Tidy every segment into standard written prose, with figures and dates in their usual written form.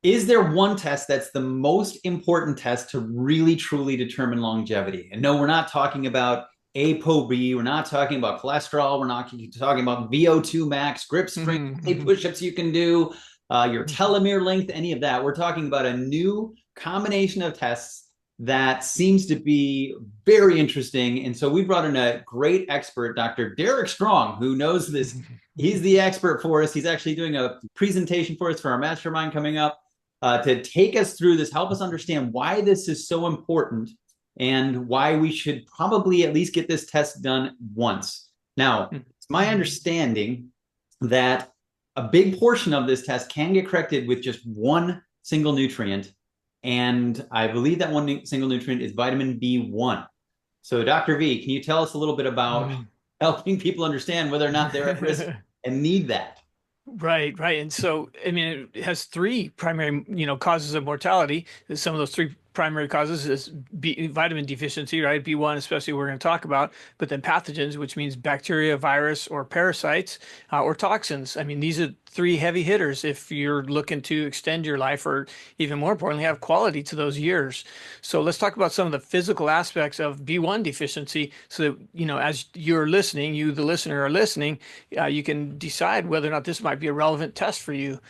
Is there one test that's the most important test to really truly determine longevity? And no, we're not talking about ApoB. We're not talking about cholesterol. We're not talking about VO2 max, grip strength, how many push-ups you can do, your telomere length, any of that. We're talking about a new combination of tests that seems to be very interesting. And so we brought in a great expert, Dr. Derek Strong, who knows this. He's the expert for us. He's actually doing a presentation for us for our mastermind coming up to take us through this, help us understand why this is so important and why we should probably at least get this test done once. Now, it's my understanding that a big portion of this test can get corrected with just one single nutrient. And I believe that one single nutrient is vitamin B1. So, Dr. V, can you tell us a little bit about helping people understand whether or not they're at risk and need that? Right, right. And so, I mean, it has three primary, causes of mortality. Some of those three primary causes is vitamin deficiency, right? B1, especially we're going to talk about, but then pathogens, which means bacteria, virus, or parasites, or toxins. I mean, these are three heavy hitters if you're looking to extend your life or even more importantly, have quality to those years. So let's talk about some of the physical aspects of B1 deficiency so that, as you're listening, you, the listener, are listening, you can decide whether or not this might be a relevant test for you.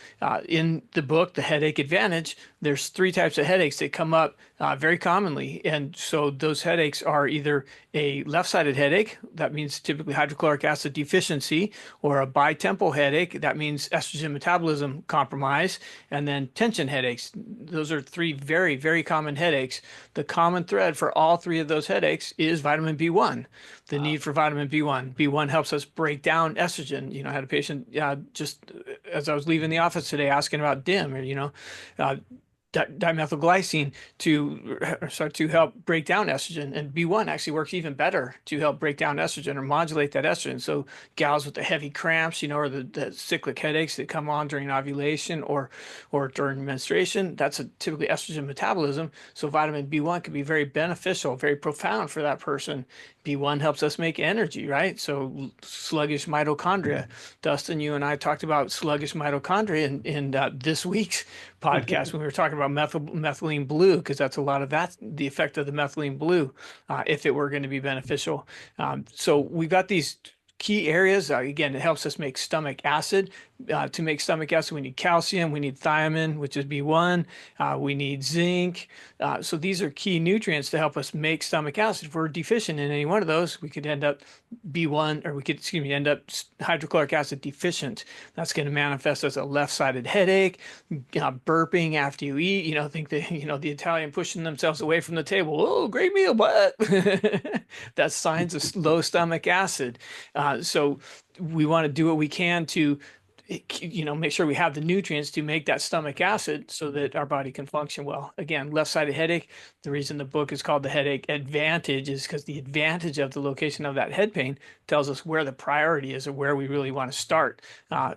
In the book, The Headache Advantage, there's three types of headaches that come up very commonly. And so those headaches are either a left-sided headache, that means typically hydrochloric acid deficiency, or a bitemporal headache, that means estrogen metabolism compromise, and then tension headaches. Those are three very, very common headaches. The common thread for all three of those headaches is vitamin B1, the need for vitamin B1. B1 helps us break down estrogen. I had a patient just as I was leaving the office today asking about DIM or, uh, dimethylglycine to help break down estrogen, and B1 actually works even better to help break down estrogen or modulate that estrogen. So gals with the heavy cramps, or the cyclic headaches that come on during ovulation or during menstruation, that's typically estrogen metabolism. So vitamin B1 can be very beneficial, very profound for that person. B1 helps us make energy, right? So sluggish mitochondria. Dustin, you and I talked about sluggish mitochondria in this week's podcast when we were talking about methylene blue, because that's a lot of that, the effect of the methylene blue, if it were going to be beneficial. So we've got these key areas. Again, it helps us make stomach acid. To make stomach acid, we need calcium, we need thiamine, which is B1, we need zinc. So these are key nutrients to help us make stomach acid. If we're deficient in any one of those, we could end up B1, or we could, end up hydrochloric acid deficient. That's going to manifest as a left-sided headache, burping after you eat. Think that, the Italian pushing themselves away from the table. Oh, great meal, but that's signs of low stomach acid. So we want to do what we can to make sure we have the nutrients to make that stomach acid so that our body can function well. Again, left-sided headache. The reason the book is called The Headache Advantage is because the advantage of the location of that head pain tells us where the priority is or where we really want to start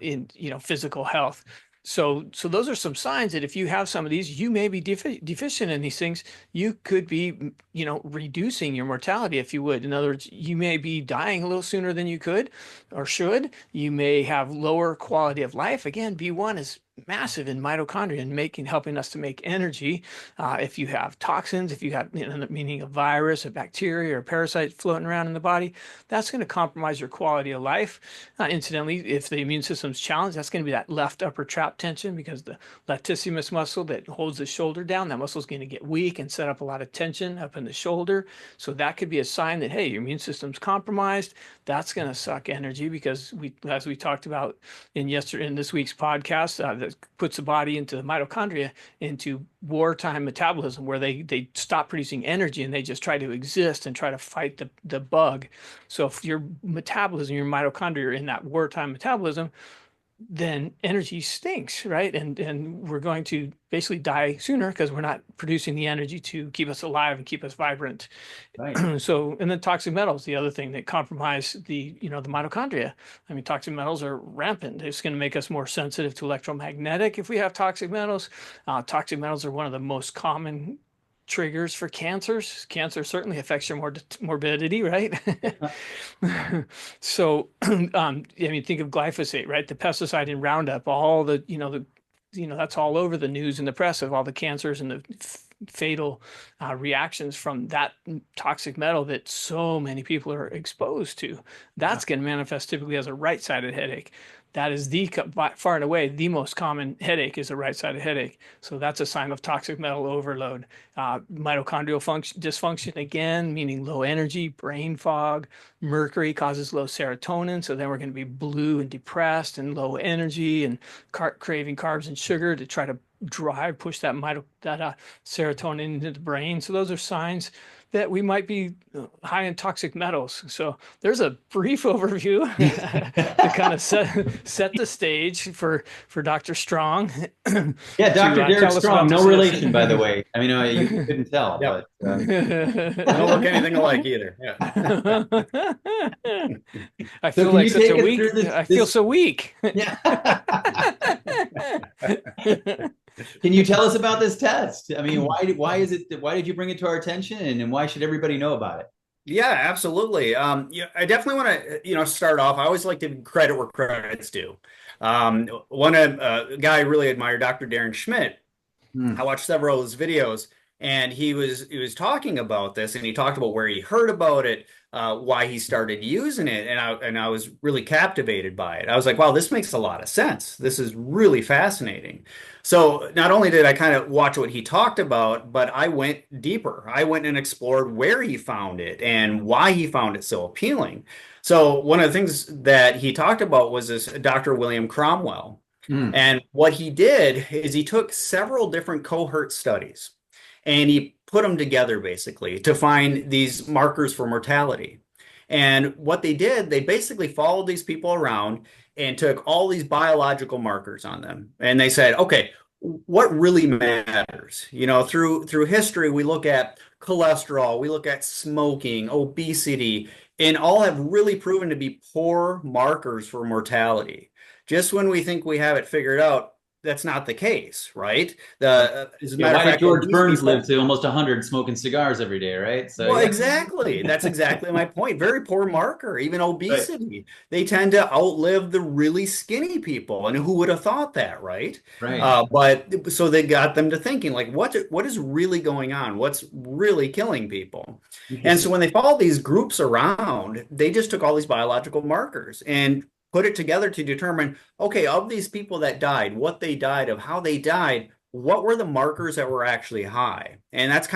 in physical health. So those are some signs that if you have some of these, you may be deficient in these things. You could be, reducing your mortality, if you would. In other words, you may be dying a little sooner than you could or should. You may have lower quality of life. Again, B1 is massive in mitochondria and helping us to make energy. If you have toxins, if you have, meaning a virus, a bacteria, or a parasite floating around in the body, that's going to compromise your quality of life. Incidentally, if the immune system's challenged, that's going to be that left upper trap tension, because the latissimus muscle that holds the shoulder down, that muscle is going to get weak and set up a lot of tension up in the shoulder. So that could be a sign that, hey, your immune system's compromised. That's going to suck energy, because as we talked about in this week's podcast, that puts the body into the mitochondria into wartime metabolism, where they stop producing energy and they just try to exist and try to fight the bug. So if your metabolism, your mitochondria are in that wartime metabolism, then energy stinks, right? And we're going to basically die sooner because we're not producing the energy to keep us alive and keep us vibrant. Right. So, and then toxic metals, the other thing that compromise the mitochondria. I mean, toxic metals are rampant. It's going to make us more sensitive to electromagnetic if we have toxic metals. Toxic metals are one of the most common triggers for cancers. Cancer certainly affects your morbidity, right? So, I mean, think of glyphosate, right? The pesticide in Roundup, all the that's all over the news and the press of all the cancers and the fatal reactions from that toxic metal that so many people are exposed to. That's going to manifest typically as a right-sided headache. That is by far and away the most common headache is a right-sided headache. So that's a sign of toxic metal overload. Mitochondrial dysfunction, again, meaning low energy, brain fog. Mercury causes low serotonin. So then we're going to be blue and depressed and low energy and craving carbs and sugar to try to push that serotonin into the brain. So those are signs that we might be high in toxic metals. So there's a brief overview to kind of set the stage for Dr. Strong. Yeah, Dr. Derek Strong, no relation, by the way. I mean, you couldn't tell, Yep. but don't look anything alike either. Yeah. I feel like such a weak. I feel so weak. Yeah. Can you tell us about this test? I mean, why did you bring it to our attention, and why should everybody know about it? Yeah, absolutely. Yeah, I definitely want to, start off. I always like to credit where credit's due. A guy I really admire, Dr. Darren Schmidt. I watched several of his videos, and he was talking about this, and he talked about where he heard about it, why he started using it, and I was really captivated by it. I was like, wow, this makes a lot of sense. This is really fascinating. So not only did I kind of watch what he talked about, but I went deeper. I went and explored where he found it and why he found it so appealing. So one of the things that he talked about was this Dr. William Cromwell. And what he did is he took several different cohort studies and he put them together basically to find these markers for mortality. And what they did, they basically followed these people around and took all these biological markers on them. And they said, okay, what really matters? Through history, we look at cholesterol, we look at smoking, obesity, and all have really proven to be poor markers for mortality. Just when we think we have it figured out, that's not the case, right? Why did George Burns live to almost 100 smoking cigars every day, right? So, exactly. That's exactly my point. Very poor marker. Even obesity. Right. They tend to outlive the really skinny people. And who would have thought that, right? Right. But so they got them to thinking, like, what is really going on? What's really killing people? And so when they followed these groups around, they just took all these biological markers and put it together to determine, okay, of these people that died, what they died of, how they died, what were the markers that were actually high? And that's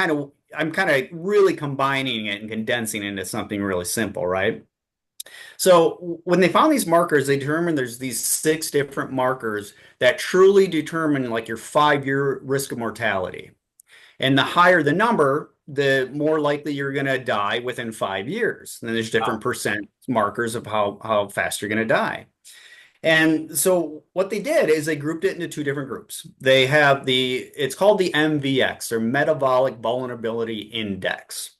I'm kind of really combining it and condensing it into something really simple, right? So when they found these markers, they determined there's these 6 different markers that truly determine like your 5-year risk of mortality. And the higher the number, the more likely you're going to die within 5 years. And then there's different percent markers of how fast you're going to die. And so what they did is they grouped it into 2 different groups. They have it's called the MVx, or Metabolic Vulnerability Index.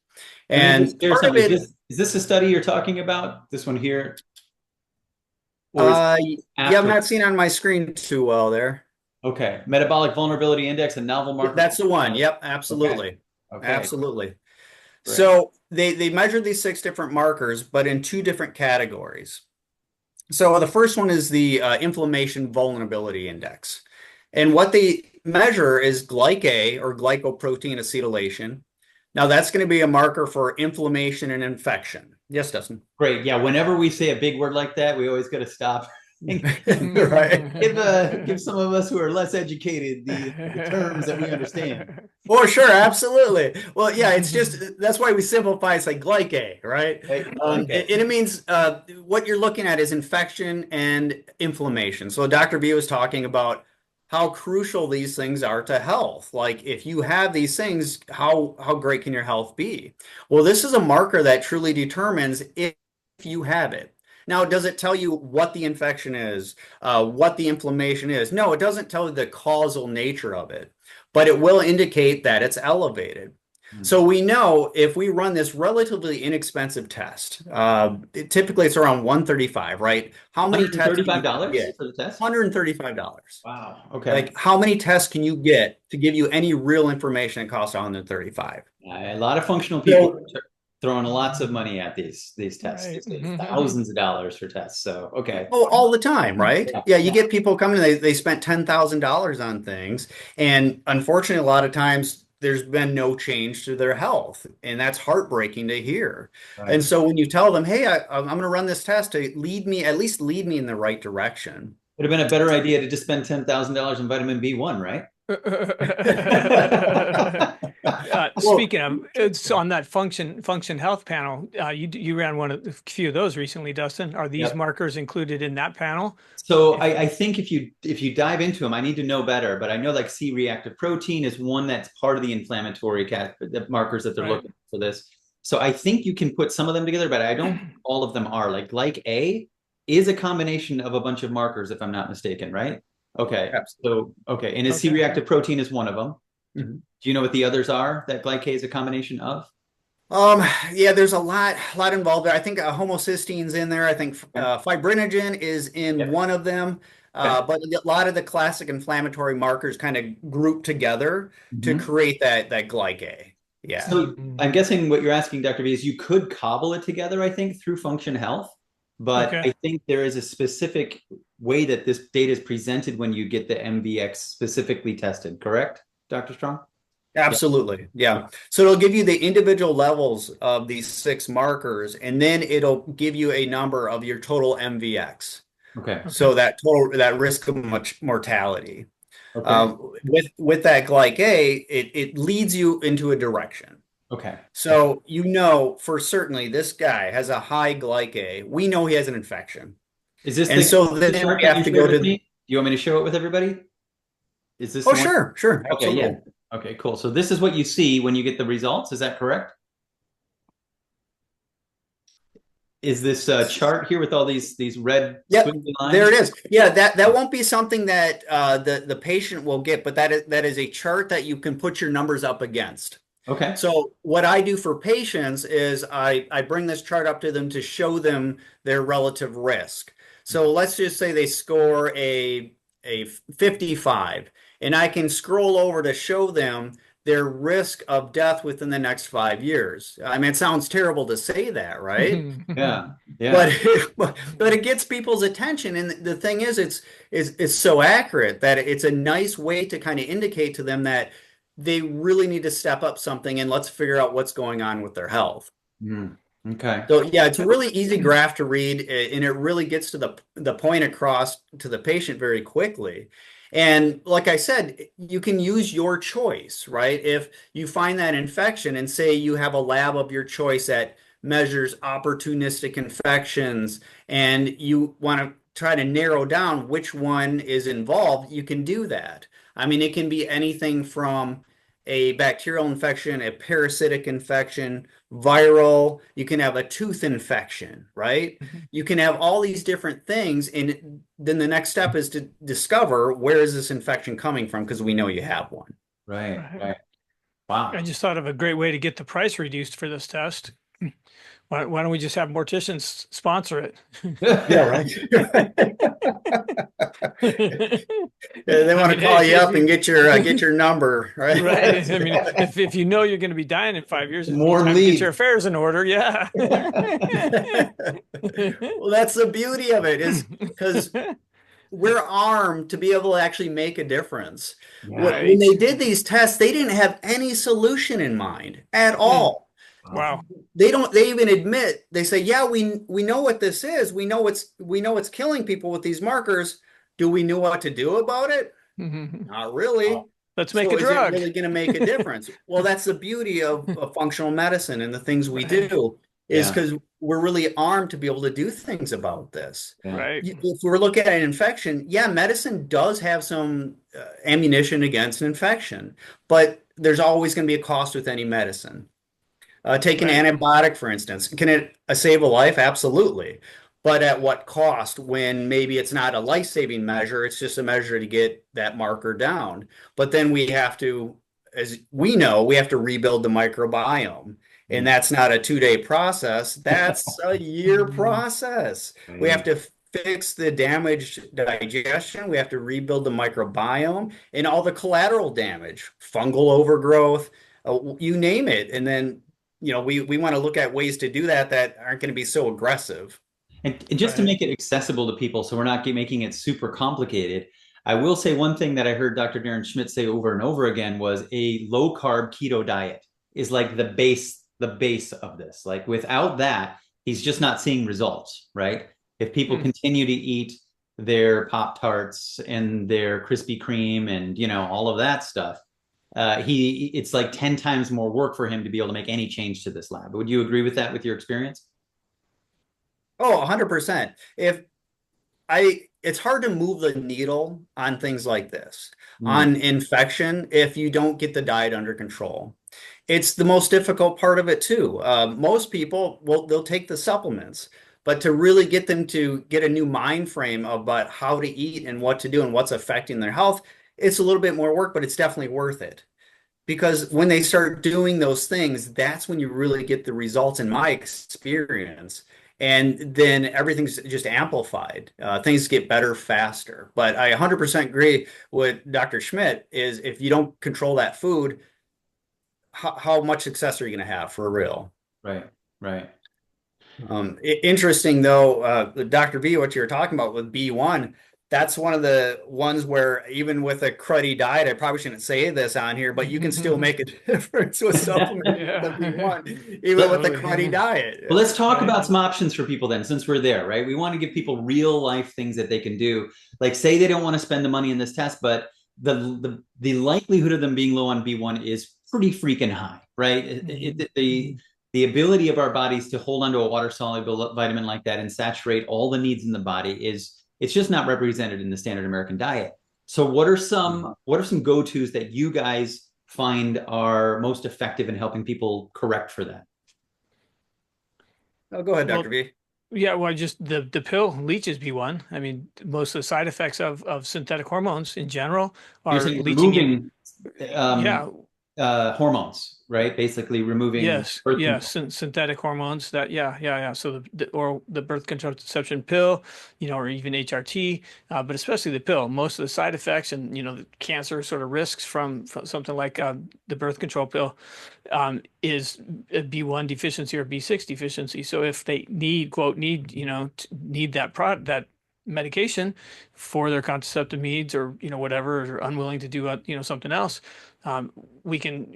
And part of it, is this a study you're talking about? This one here? Yeah, I'm not seeing on my screen too well there. Okay. Metabolic Vulnerability Index and novel marker. That's the one. Yep, absolutely. Okay. Absolutely. Right. So they measured these 6 different markers, but in 2 different categories. So the first one is the Inflammation Vulnerability Index. And what they measure is glyca, or glycoprotein acetylation. Now that's going to be a marker for inflammation and infection. Yes, Dustin. Great. Yeah. Whenever we say a big word like that, we always got to stop. Right. Give some of us who are less educated the terms that we understand. For sure, absolutely. Well, yeah, it's just that's why we simplify. It's like glyca, right? And it means what you're looking at is infection and inflammation. So Dr. V was talking about how crucial these things are to health. Like if you have these things, how great can your health be? Well, this is a marker that truly determines if you have it. Now, does it tell you what the infection is, what the inflammation is? No, it doesn't tell you the causal nature of it, but it will indicate that it's elevated. So we know if we run this relatively inexpensive test, typically it's around $135, right? How many tests? $135 for the test? $135. Wow. Okay. Like how many tests can you get to give you any real information that costs $135? A lot of functional people. throwing lots of money at these tests, Right. thousands of dollars for tests. So okay. Oh, all the time, right? Yeah. Yeah, you get people coming, they spent $10,000 on things. And unfortunately, a lot of times there's been no change to their health. And that's heartbreaking to hear. And Right. so when you tell them, hey, I'm going to run this test to at least lead me in the right direction. Would have been a better idea to just spend $10,000 on vitamin B1, right? Well, Speaking of, it's on that function health panel. You ran a few of those recently, Dustin. Are these Yep. markers included in that panel? So I think if you dive into them, I need to know better, but I know like C-reactive protein is one that's part of the inflammatory the markers that they're Right. looking for this. So I think you can put some of them together, but I don't think all of them are. Like glyc-A is a combination of a bunch of markers, if I'm not mistaken, right? Okay. absolutely. So okay, and is Okay. C-reactive protein is one of them. Mhm. Do you know what the others are that glyc-A is a combination of? Yeah, there's a lot involved there. I think homocysteine's in there. I think Okay. fibrinogen is in Yep. one of them. Okay. But a lot of the classic inflammatory markers kind of group together to Mhm. create that glyc-A. Yeah. So I'm guessing what you're asking, Dr. V, is you could cobble it together, I think, through Function Health, but Okay. I think there is a specific way that this data is presented when you get the MVx specifically tested, correct, Dr. Strong? Absolutely. Yeah. So it'll give you the individual levels of these 6 markers, and then it'll give you a number of your total MVx. Okay. So that risk of mortality. Okay. With that glyc-A, it leads you into a direction. Okay. So you know for certainly this guy has a high glyc-A. We know he has an infection. Is this And so then chart we that have you to shared go with to me? Do you want me to show it with everybody? Is this Oh, the one? sure, Okay, yeah. absolutely. Okay, cool. So this is what you see when you get the results. Is that correct? Is this chart here with all these red Yep, squiggly lines? there it is. Yeah, that won't be something that the patient will get, but that is a chart that you can put your numbers up against. Okay. So what I do for patients is I bring this chart up to them to show them their relative risk. So let's just say they score a 55, and I can scroll over to show them their risk of death within the next 5 years. I mean, it sounds terrible to say that, right? Yeah. Yeah. But it gets people's attention, and the thing is, it's so accurate that it's a nice way to kind of indicate to them that they really need to step up something and let's figure out what's going on with their health. Okay. So yeah, it's a really easy graph to read, and it really gets to the point across to the patient very quickly. And like I said, you can use your choice, right? If you find that infection and say you have a lab of your choice that measures opportunistic infections and you want to try to narrow down which one is involved, you can do that. I mean, it can be anything from a bacterial infection, a parasitic infection, viral, you can have a tooth infection, right? You can have all these different things, and then the next step is to discover where is this infection coming from, because we know you have one. Right. Wow. I just thought of a great way to get the price reduced for this test. Why don't we just have morticians sponsor it? Yeah, right. They want to call you up and get your number, right? Right. I mean, if you know you're going to be dying in 5 years, it's More time to leads. get your affairs in order. Yeah. Well, that's the beauty of it, is because we're armed to be able to actually make a difference. Right. When they did these tests, they didn't have any solution in mind at all. Wow. They even admit, they say, yeah, we know what this is. We know it's killing people with these markers. Do we know what to do about it? Not really. Let's make So a drug. is it really going to make a difference? Well, that's the beauty of functional medicine and the things we do, is because we're really armed to be able to do things about this. Right. If we're looking at an infection, yeah, medicine does have some ammunition against an infection, but there's always going to be a cost with any medicine. Take an antibiotic, for instance. Can it save a life? Absolutely. But at what cost, when maybe it's not a life-saving measure, it's just a measure to get that marker down. But then we have to, as we know, we have to rebuild the microbiome. And that's not a 2-day process. That's a year process. We have to fix the damaged digestion. We have to rebuild the microbiome and all the collateral damage, fungal overgrowth, you name it. And then we want to look at ways to do that aren't going to be so aggressive. And just to make it accessible to people, so we're not making it super complicated, I will say one thing that I heard Dr. Darren Schmidt say over and over again was a low carb keto diet is like the base of this. Like without that, he's just not seeing results, right? If people continue to eat their Pop-Tarts and their Krispy Kreme and, all of that stuff, it's like 10 times more work for him to be able to make any change to this lab. Would you agree with that with your experience? Oh, 100%. It's hard to move the needle on things like this, on infection, if you don't get the diet under control. It's the most difficult part of it too. Most people, they'll take the supplements, but to really get them to get a new mind frame about how to eat and what to do and what's affecting their health, it's a little bit more work, but it's definitely worth it. Because when they start doing those things, that's when you really get the results, in my experience. And then everything's just amplified. Things get better faster. But I 100% agree with Dr. Schmidt is if you don't control that food, how much success are you going to have for real? Right, right. Interesting though, Dr. V, what you're talking about with B1, that's one of the ones where even with a cruddy diet, I probably shouldn't say this on here, but you can still make a difference with supplements with B1, even with a cruddy diet. Well, let's talk about some options for people then, since we're there, right? We want to give people real life things that they can do. Like say they don't want to spend the money in this test, but the likelihood of them being low on B1 is pretty freaking high, right? The ability of our bodies to hold onto a water soluble vitamin like that and saturate all the needs in the body it's just not represented in the standard American diet. So what are some go-tos that you guys find are most effective in helping people correct for that? Oh, go ahead, Dr. V. Yeah, well, just the pill leaches B1. I mean, most of the side effects of synthetic hormones in general are leaching. Hormones, right? Basically removing synthetic hormones that so the birth contraception pill, or even HRT, but especially the pill, most of the side effects and the cancer sort of risks from something like the birth control pill is a B1 deficiency or B6 deficiency. So if they need that medication for their contraceptive needs or whatever, or unwilling to do something else, we can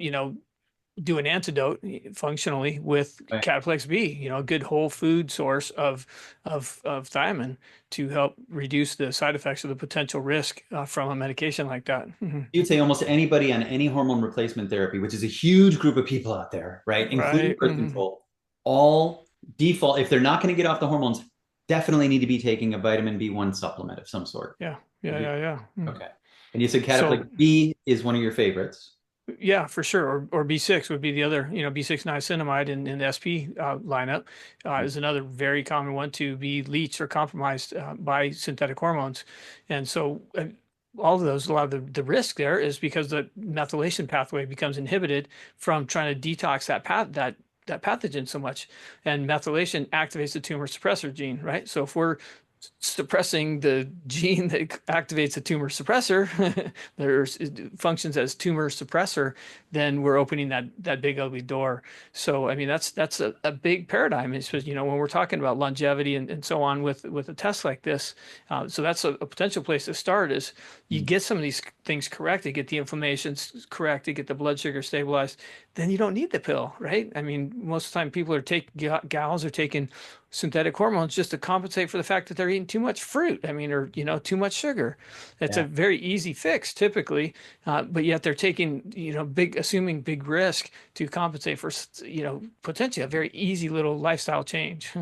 do an antidote functionally with Cataplex B, a good whole food source of thiamine to help reduce the side effects of the potential risk from a medication like that. You'd say almost anybody on any hormone replacement therapy, which is a huge group of people out there, right? Including birth control, all default, if they're not going to get off the hormones, definitely need to be taking a vitamin B1 supplement of some sort. Yeah. Okay. And you said Cataplex B is one of your favorites. Yeah, for sure. Or B6 would be the other, B6 niacinamide in the SP lineup is another very common one to be leached or compromised by synthetic hormones. And so all of those, a lot of the risk there is because the methylation pathway becomes inhibited from trying to detox that pathogen so much. And methylation activates the tumor suppressor gene, right? So if we're suppressing the gene that activates the tumor suppressor, functions as tumor suppressor, then we're opening that big ugly door. So I mean that's a big paradigm. It's when we're talking about longevity and so on with a test like this. So that's a potential place to start is you get some of these things corrected, get the inflammation corrected, get the blood sugar stabilized, then you don't need the pill, right? I mean, most of the time people are gals are taking synthetic hormones just to compensate for the fact that they're eating too much fruit. I mean, or too much sugar. It's a very easy fix typically, but yet they're taking assuming big risk to compensate for potentially a very easy little lifestyle change.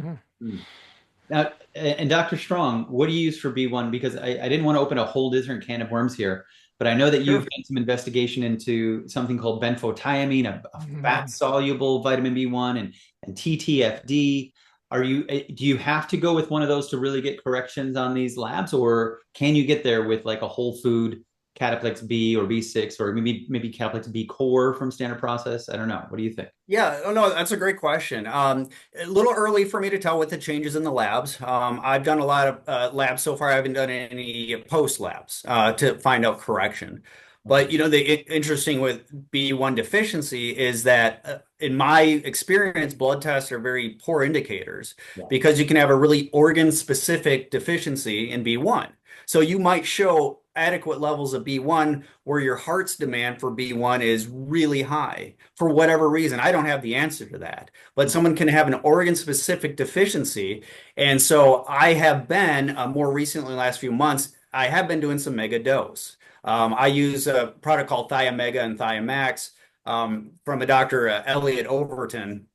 Now, and Dr. Strong, what do you use for B1? Because I didn't want to open a whole different can of worms here, but I know that you've done some investigation into something called benfotiamine, a fat-soluble vitamin B1, and TTFD. Do you have to go with one of those to really get corrections on these labs, or can you get there with like a whole food Cataplex B or B6 or maybe Cataplex B core from Standard Process? I don't know. What do you think? Yeah, no, that's a great question. A little early for me to tell with the changes in the labs. I've done a lot of labs so far. I haven't done any post labs to find out correction. But the interesting with B1 deficiency is that in my experience, blood tests are very poor indicators Yeah. because you can have a really organ-specific deficiency in B1. So you might show adequate levels of B1 where your heart's demand for B1 is really high for whatever reason. I don't have the answer to that, but someone can have an organ-specific deficiency. And so I have been more recently, last few months, I have been doing some mega dose. I use a product called Thiomega and Thiomax from a Dr. Elliot Overton.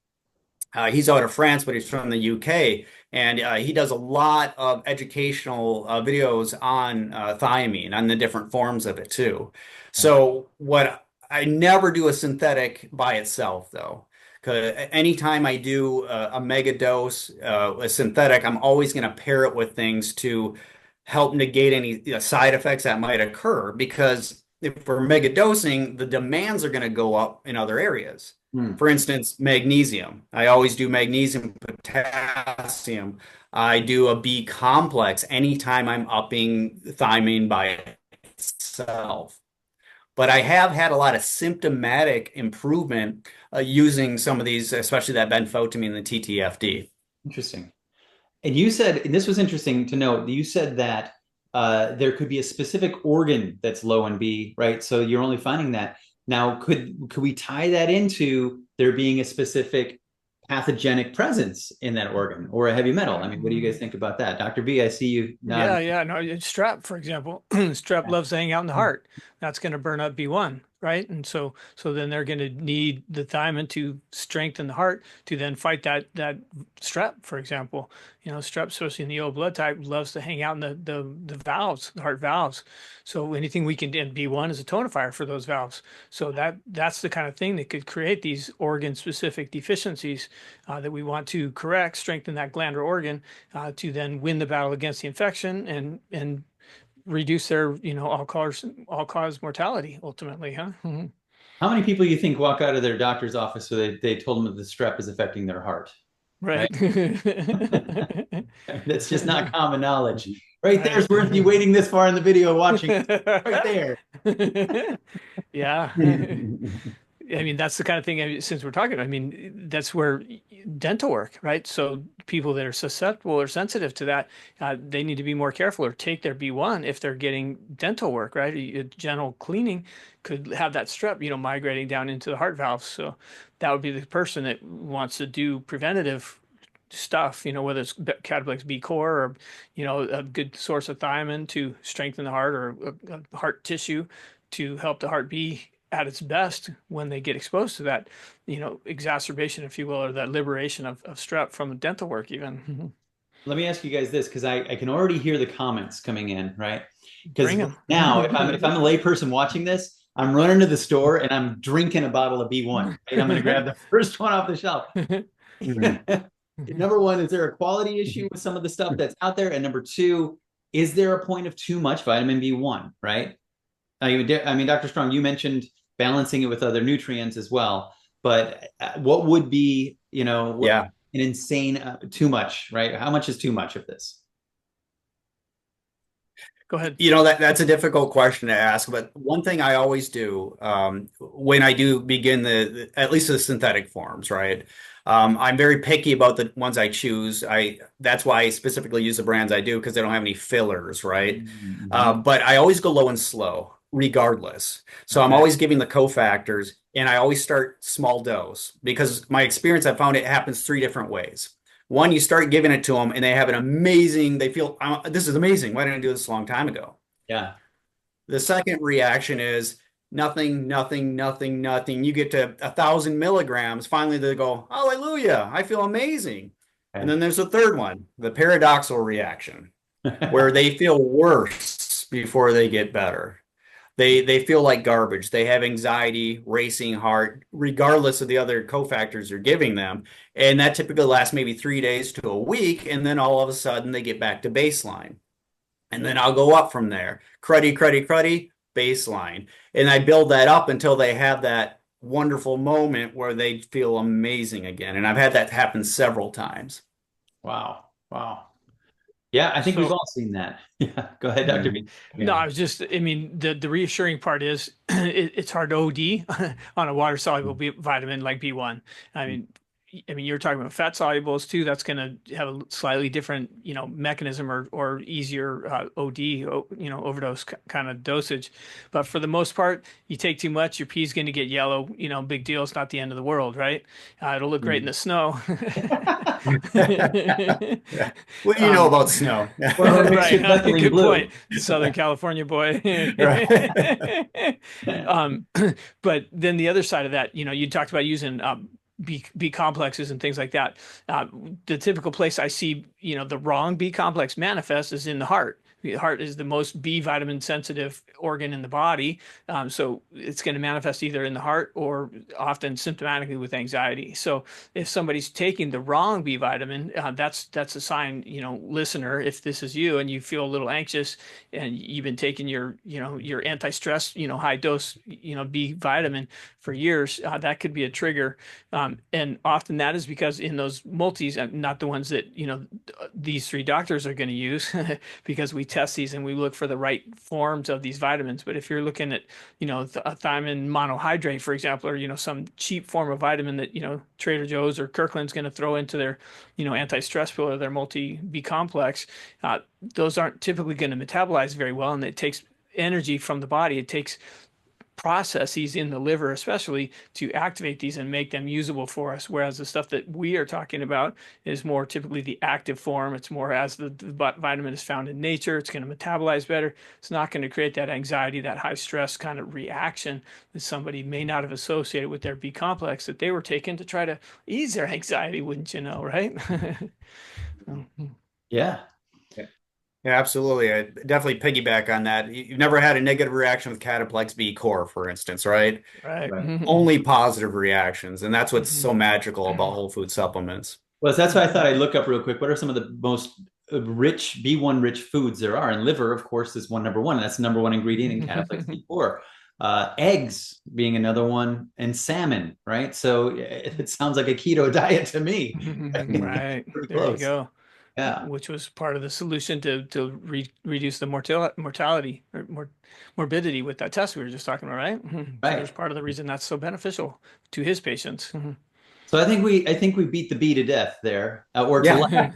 He's out of France, but he's from the UK, and he does a lot of educational videos on thiamine, on the different forms of it too. So what I never do a synthetic by itself though. Because anytime I do a mega dose, a synthetic, I'm always going to pair it with things to help negate any side effects that might occur. Because if we're mega dosing, the demands are going to go up in other areas. For instance, magnesium. I always do magnesium, potassium. I do a B complex anytime I'm upping thiamine by itself. But I have had a lot of symptomatic improvement using some of these, especially that benfotiamine and the TTFD. Interesting. And you said, and this was interesting to note, you said that there could be a specific organ that's low in B, right? So you're only finding that. Now, could we tie that into there being a specific pathogenic presence in that organ or a heavy metal? I mean, what do you guys think about that? Dr. B, I see you nodding. Yeah, no, strep, for example, strep loves to hang out in the heart. That's going to burn up B1, right? And so then they're going to need the thiamine to strengthen the heart to then fight that strep, for example. Strep, especially in the O blood type, loves to hang out in the valves, the heart valves. So anything we can do, and B1 is a tonifier for those valves. So that's the kind of thing that could create these organ-specific deficiencies that we want to correct, strengthen that glandular organ to then win the battle against the infection and reduce their all cause mortality ultimately, huh? Mm-hmm. How many people you think walk out of their doctor's office so they told them that the strep is affecting their heart? Right. That's just not common knowledge. Right there's worth you waiting this far in the video watching. Right there. Yeah. I mean, that's the kind of thing, since we're talking, I mean, that's where dental work, right? So people that are susceptible or sensitive to that, they need to be more careful or take their B1 if they're getting dental work, right? General cleaning could have that strep, migrating down into the heart valves. So that would be the person that wants to do preventative stuff, whether it's Cataplex B core or, a good source of thiamine to strengthen the heart or a heart tissue to help the heart be at its best when they get exposed to that, exacerbation, if you will, or that liberation of strep from dental work even. Let me ask you guys this, because I can already hear the comments coming in, right? Because Bring 'em. now if I'm a layperson watching this, I'm running to the store and I'm drinking a bottle of B1. Right? I'm going to grab the first one off the shelf. Number one, is there a quality issue with some of the stuff that's out there? And number two, is there a point of too much vitamin B1, right? I mean, Dr. Strong, you mentioned balancing it with other nutrients as well. But what would be, an insane too much, right? How much is too much of this? Go ahead. That's a difficult question to ask, but one thing I always do when I do begin at least the synthetic forms, right? I'm very picky about the ones I choose. That's why I specifically use the brands I do, because they don't have any fillers, right? But I always go low and slow, regardless. So I'm always giving the cofactors, and I always start small dose, because my experience, I found it happens three different ways. One, you start giving it to them and they have an amazing, they feel, this is amazing. Why didn't I do this a long time ago? Yeah. The second reaction is nothing, nothing, nothing, nothing. You get to 1,000 milligrams. Finally, they go, hallelujah, I feel amazing. Okay. And then there's a third one, the paradoxical reaction, where they feel worse before they get better. They feel like garbage. They have anxiety, racing heart, regardless of the other cofactors you're giving them. And that typically lasts maybe 3 days to a week. And then all of a sudden they get back to baseline. And then I'll go up from there. Cruddy, baseline. And I build that up until they have that wonderful moment where they feel amazing again. And I've had that happen several times. Wow. Yeah, I think we've So all seen that. Yeah, go ahead, Dr. B. no, Yeah. I was just, I mean, the reassuring part is it's hard to OD on a water soluble vitamin like B1. I mean, you're talking about fat solubles too. That's going to have a slightly different, mechanism or easier OD, overdose kind of dosage. But for the most part, you take too much, your pee's going to get yellow. Big deal. It's not the end of the world, right? It'll look great in the snow. Yeah. What do you know about snow? Well, it makes Right. it duckling Good blue. point. Southern California boy. Right. Um, but then the other side of that, you talked about using B complexes and things like that. The typical place I see, the wrong B complex manifest is in the heart. The heart is the most B vitamin sensitive organ in the body. So it's going to manifest either in the heart or often symptomatically with anxiety. So if somebody's taking the wrong B vitamin, that's a sign, listener, if this is you and you feel a little anxious and you've been taking your anti-stress, high dose, B vitamin for years, that could be a trigger. And often that is because in those multis, not the ones that, these three doctors are going to use because we test these and we look for the right forms of these vitamins. But if you're looking at, a thiamine monohydrate, for example, or, some cheap form of vitamin that, Trader Joe's or Kirkland's going to throw into their, anti-stress pill or their multi-B complex, those aren't typically going to metabolize very well. And it takes energy from the body. It takes processes in the liver especially to activate these and make them usable for us, whereas the stuff that we are talking about is more typically the active form. It's more as the vitamin is found in nature, it's going to metabolize better. It's not going to create that anxiety, that high stress kind of reaction that somebody may not have associated with their B complex that they were taking to try to ease their anxiety, wouldn't you know, right? Yeah. Yeah, absolutely. I definitely piggyback on that. You've never had a negative reaction with Cataplex B core, for instance, right? Right. Right. Only positive reactions, and that's what's so Mhm. magical about whole food supplements. Well, that's why I thought I'd look up real quick. What are some of the most rich B1 rich foods there are? And liver, of course, is number one. And that's the number one ingredient in Cataplex B4. Eggs being another one, and salmon, right? So it sounds like a keto diet to me. Right. Pretty There you close. go. Yeah. Which was part of the solution to reduce the mortality or morbidity with that test we were just talking about, right? So Right. there's part of the reason that's so beneficial to his patients. So I think we beat the bee to death there, or to life.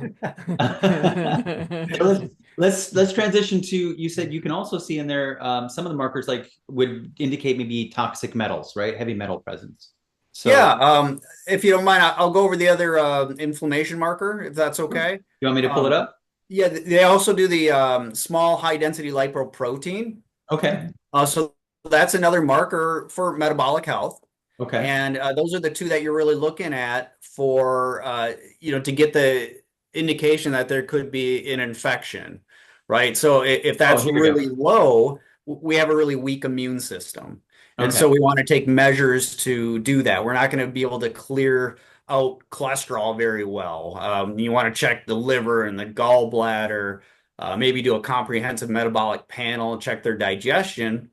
So let's transition to, you said you can also see in there some of the markers like would indicate maybe toxic metals, right? Heavy metal presence. So Yeah, if you don't mind, I'll go over the other inflammation marker, if that's okay. you want me to pull it up? Yeah, they also do the small high density lipoprotein. Okay. So that's another marker for metabolic health. Okay. And those are the two that you're really looking at for, to get the indication that there could be an infection, right? So if that's here we go. really low, we have a really weak immune system. And Okay. so we want to take measures to do that. We're not going to be able to clear out cholesterol very well. You want to check the liver and the gallbladder, maybe do a comprehensive metabolic panel, check their digestion,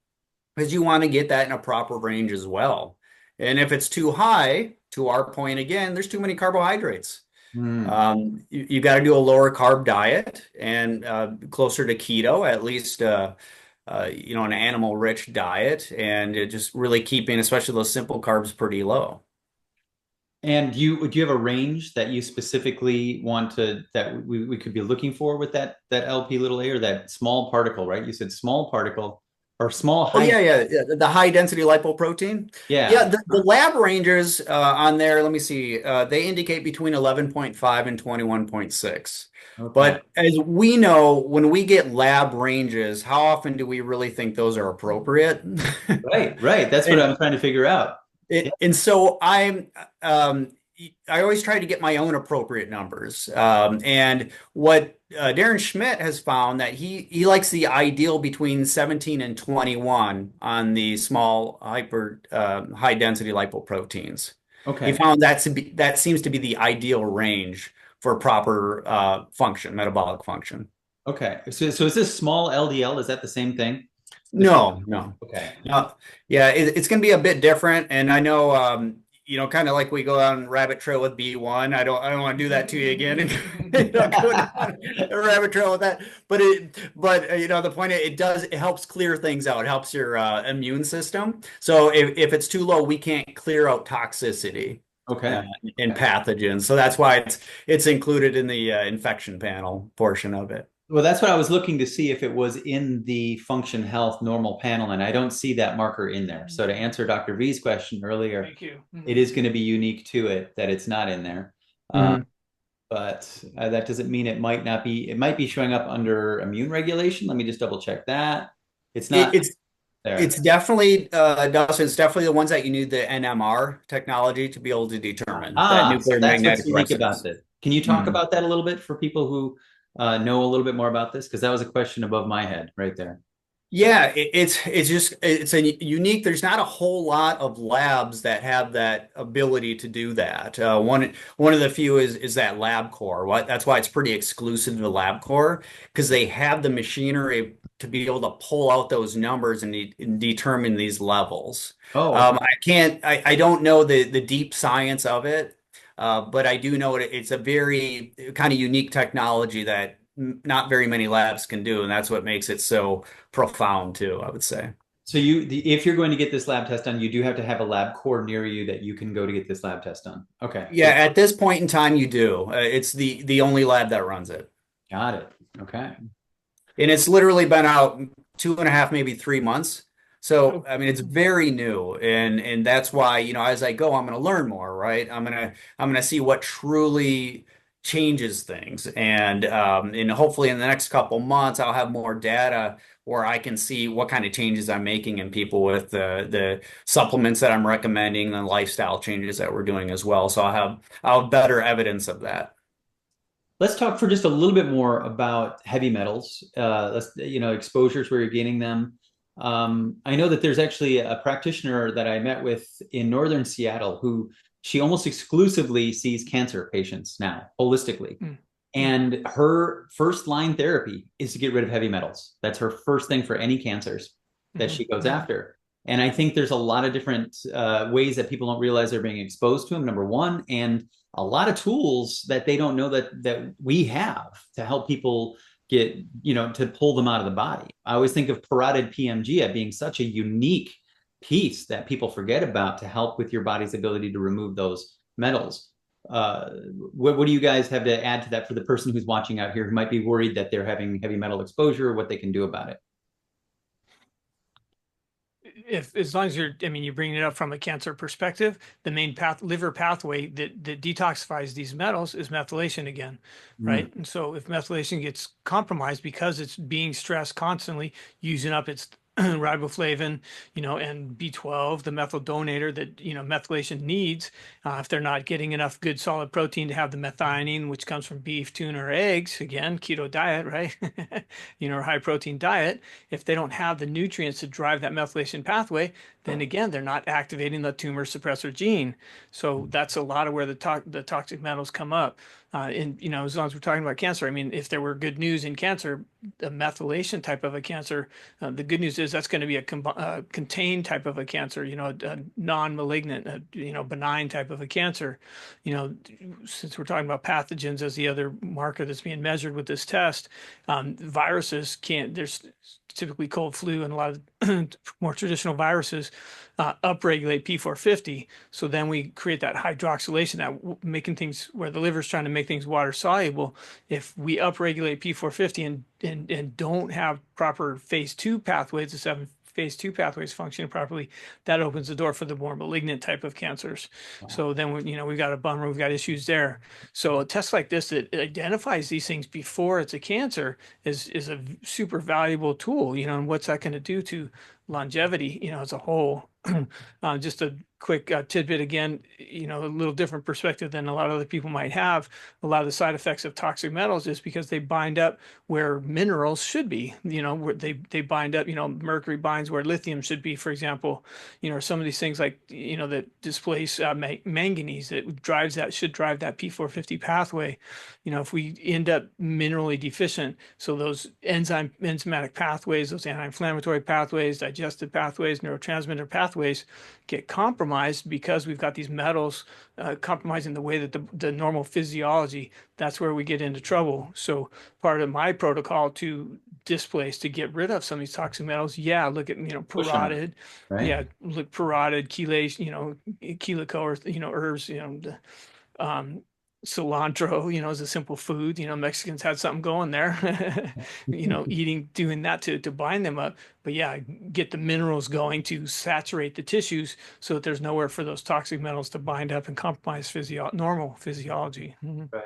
because you want to get that in a proper range as well. And if it's too high, to our point again, there's too many carbohydrates. You got to do a lower carb diet and closer to keto, at least an animal rich diet, and just really keeping, especially those simple carbs, pretty low. And do you have a range that you specifically want that we could be looking for with that LP little a, or that small particle, right? You said small particle or small high. Oh, yeah. The high density lipoprotein. Yeah. The lab ranges on there, let me see, they indicate between 11.5 and 21.6. Okay. But as we know, when we get lab ranges, how often do we really think those are appropriate? Right. That's what I'm trying to figure out. And so I always try to get my own appropriate numbers. And what Darren Schmidt has found that he likes the ideal between 17 and 21 on the small high density lipoproteins. Okay. He found that seems to be the ideal range for proper function, metabolic function. Okay. So is this small LDL? Is that the same thing? No. Okay. Yeah, it's going to be a bit different. And I know, kind of like we go on rabbit trail with B1. I don't want to do that to you again and go down a rabbit trail with that. But the point it helps clear things out. It helps your immune system. So if it's too low, we can't clear out toxicity uh, Okay. and Okay. pathogens. So that's why it's included in the infection panel portion of it. Well, that's what I was looking to see if it was in the function health normal panel, and I don't see that marker in there. So to answer Dr. V's question earlier, Thank you. it is going to be unique to it that it's not in there. Mhm. But that doesn't mean it might not be, it might be showing up under immune regulation. Let me just double check that. It's It, not it's there. It's definitely, Dustin, it's definitely the ones that you need the NMR technology to be able to determine that So nuclear that's what's magnetic unique about resonance. this. Can you talk Mhm. about that a little bit for people who know a little bit more about this? Because that was a question above my head right there. Yeah, it's a unique. There's not a whole lot of labs that have that ability to do that. One of the few is that LabCorp. That's why it's pretty exclusive to LabCorp because they have the machinery to be able to pull out those numbers and determine these levels. Oh, okay. I don't know the deep science of it, but I do know it's a very kind of unique technology that not very many labs can do, and that's what makes it so profound too, I would say. So if you're going to get this lab test done, you do have to have a lab core near you that you can go to get this lab test done. Okay, Yeah, at this point in time, you do. It's the only lab that runs it, got it. Okay. and it's literally been out 2.5, maybe 3 months. So Oh, I mean, it's very new, and that's why as I go, I'm going to learn more, right? I'm gonna see what truly changes things, and hopefully in the next couple months, I'll have more data where I can see what kind of changes I'm making in people with the supplements that I'm recommending, the lifestyle changes that we're doing as well. So I'll have better evidence of that. Let's talk for just a little bit more about heavy metals. Exposures where you're getting them. I know that there's actually a practitioner that I met with in northern Seattle who she almost exclusively sees cancer patients now, holistically. mm, mm, And her first line therapy is to get rid of heavy metals. That's her first thing for any cancers that mhm, she goes mhm. after. And I think there's a lot of different ways that people don't realize they're being exposed to them, number one, and a lot of tools that they don't know that we have to help people get, to pull them out of the body. I always think of parotid PMG being such a unique piece that people forget about to help with your body's ability to remove those metals. uh, what do you guys have to add to that for the person who's watching out here who might be worried that they're having heavy metal exposure, what they can do about it? If as long as you're bringing it up from a cancer perspective, the main liver pathway that detoxifies these metals is methylation again, Mm. right? And so if methylation gets compromised because it's being stressed constantly, using up its riboflavin, and B12, the methyl donator that, methylation needs, if they're not getting enough good solid protein to have the methionine, which comes from beef, tuna, or eggs, again, keto diet, right? Or high protein diet, if they don't have the nutrients to drive that methylation pathway, then again, they're not activating the tumor suppressor gene. So that's a lot of where the toxic metals come up. As long as we're talking about cancer, if there were good news in cancer, the methylation type of a cancer, the good news is that's going to be a contained type of a cancer, a non-malignant, benign type of a cancer. Since we're talking about pathogens as the other marker that's being measured with this test, viruses can't, there's typically cold flu and a lot of more traditional viruses upregulate P450. So then we create that hydroxylation, that making things where the liver's trying to make things water soluble. If we upregulate P450 and don't have proper phase two pathways, the seven phase two pathways functioning properly, that opens the door for the more malignant type of cancers. So then we've got a bummer, we've got issues there. So a test like this that identifies these things before it's a cancer is a super valuable tool, and what's that going to do to longevity, as a whole. Just a quick tidbit again, a little different perspective than a lot of other people might have. A lot of the side effects of toxic metals is because they bind up where minerals should be, where they bind up, mercury binds where lithium should be, for example, or some of these things like, that displace manganese that should drive that P450 pathway. If we end up minerally deficient, so those enzymatic pathways, those anti-inflammatory pathways, digestive pathways, neurotransmitter pathways get compromised because we've got these metals compromising the way that the normal physiology, that's where we get into trouble. So part of my protocol to displace, to get rid of some of these toxic metals, yeah, look at, parotid, right? yeah, look, parotid, chelate, chelico, or, herbs, um, cilantro, is a simple food. Mexicans had something going there, doing that to bind them up. But yeah, get the minerals going to saturate the tissues so that there's nowhere for those toxic metals to bind up and compromise normal physiology. Right.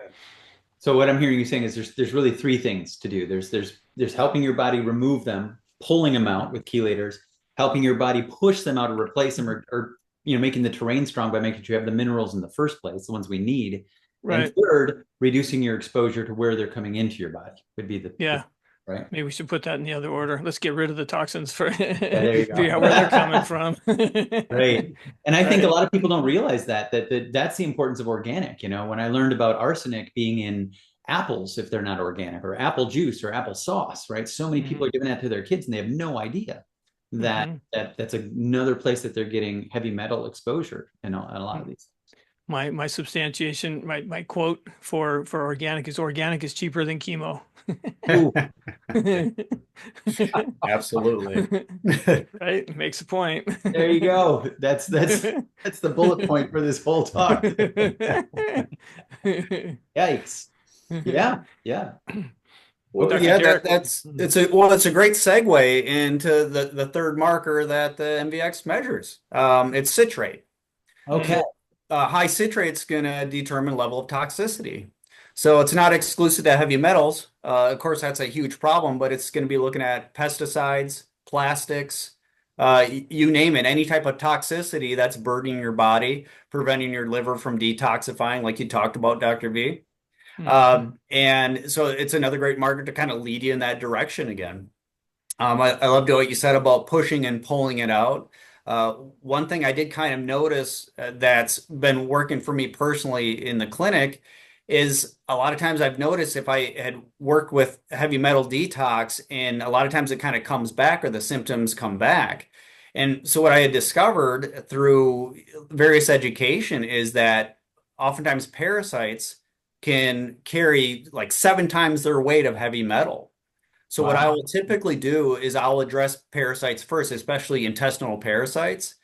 So what I'm hearing you saying is there's really three things to do. There's helping your body remove them, pulling them out with chelators, helping your body push them out or replace them, or making the terrain strong by making sure you have the minerals in the first place, the ones we need. Right. And third, reducing your exposure to where they're coming into your body would be right. Maybe we should put that in the other order. Let's get rid of the toxins for there you go. figure out where they're coming from. Right. And I think a lot of people don't realize that's the importance of organic. When I learned about arsenic being in apples, if they're not organic, or apple juice or apple sauce, right? So many people are giving that to their kids and they have no idea that that's another place that they're getting heavy metal exposure in a lot of these. My substantiation, my quote for organic is cheaper than chemo. Absolutely. Right, makes a point. There you go. That's the bullet point for this whole talk. Yikes. Yeah. Well, it's a great segue into the third marker that the MVx measures. It's citrate. Okay. High citrate's going to determine level of toxicity. So it's not exclusive to heavy metals. Of course, that's a huge problem, but it's going to be looking at pesticides, plastics, you name it, any type of toxicity that's burdening your body, preventing your liver from detoxifying, like you talked about, Dr. V. And so it's another great marker to kind of lead you in that direction again. I loved what you said about pushing and pulling it out. One thing I did kind of notice that's been working for me personally in the clinic is a lot of times I've noticed if I had worked with heavy metal detox, and a lot of times it kind of comes back or the symptoms come back. And so what I had discovered through various education is that oftentimes parasites can carry like 7 times their weight of heavy metal. So what I will typically do is I'll address parasites first, especially intestinal parasites.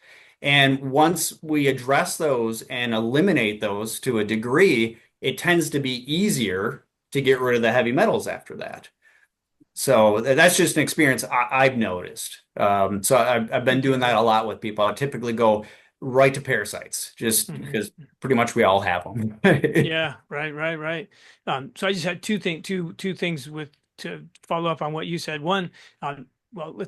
And once we address those and eliminate those to a degree, it tends to be easier to get rid of the heavy metals after that. So that's just an experience I've noticed. So I've been doing that a lot with people. I typically go right to parasites, just because pretty much we all have them. Yeah, right. So I just had two things to follow up on what you said. One, well,